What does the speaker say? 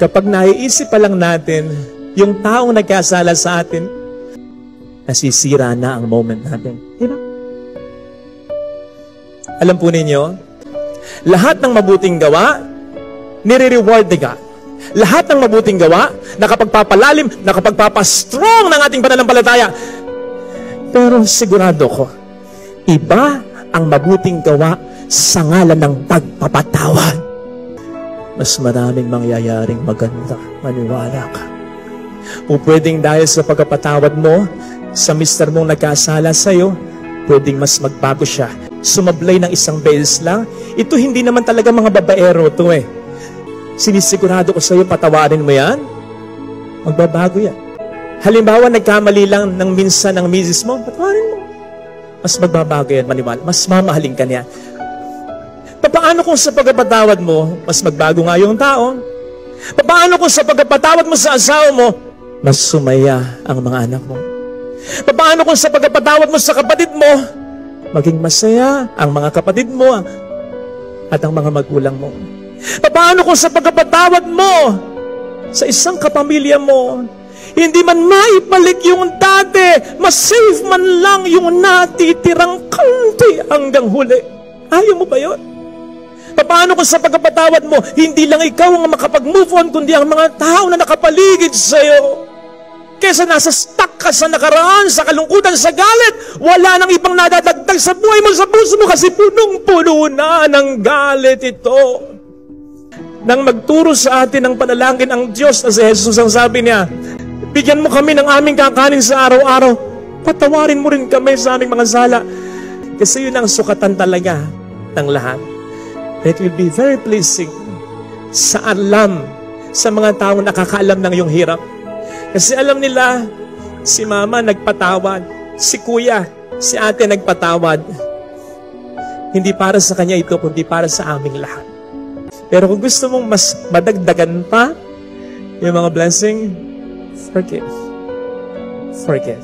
Kapag naiisip pa lang natin, yung taong nagkasala sa atin, nasisira na ang moment natin. Diba? Alam po ninyo, lahat ng mabuting gawa, nire-reward ni God. Lahat ng mabuting gawa, nakapagpapalalim, nakapagpapastrong ng ating pananampalataya. Pero sigurado ko, iba ang mabuting gawa sa ngalan ng pagpapatawad. Mas maraming mangyayaring maganda, maniwala ka. O pwedeng dahil sa pagpapatawad mo, sa mister mong nagkasala sa'yo, pwedeng mas magbago siya. Sumablay ng isang beses lang. Ito hindi naman talaga mga babaero to eh. Sinisigurado ko sa'yo, patawarin mo yan, magbabago yan. Halimbawa, nagkamali lang ng minsan ng misis mo, patawarin mo. Mas magbabago yan, maniwala. Mas mamahalin ka niya. Paano kung sa pagpapatawad mo, mas magbago nga yung tao? Paano kung sa pagpapatawad mo sa asawa mo, mas sumaya ang mga anak mo? Paano kung sa pagpapatawad mo sa kapatid mo, maging masaya ang mga kapatid mo at ang mga magulang mo? Paano kung sa pagpapatawad mo sa isang kapamilya mo, hindi man maibalik yung dati, masave man lang yung natitirang kaunti hanggang huli? Ayaw mo ba yun? Paano kung sa pagpapatawad mo, hindi lang ikaw ang makapag-move on, kundi ang mga tao na nakapaligid sa'yo? Kesa nasa stuck ka sa nakaraan, sa kalungkutan, sa galit, wala nang ibang nadadagdag sa buhay mo, sa puso mo, kasi punong-puno na ng galit ito. Nang magturo sa atin ng panalangin ang Diyos na si Jesus, ang sabi niya, bigyan mo kami ng aming kakanin sa araw-araw, patawarin mo rin kami sa aming mga sala. Kasi yun ang sukatan talaga ng lahat. It will be very pleasing sa alam, sa mga taong nakakaalam ng iyong hirap. Kasi alam nila, si mama nagpatawad, si kuya, si ate nagpatawad. Hindi para sa kanya ito, kundi para sa aming lahat. Pero kung gusto mong mas madagdagan pa yung mga blessing, forgive. Forgive.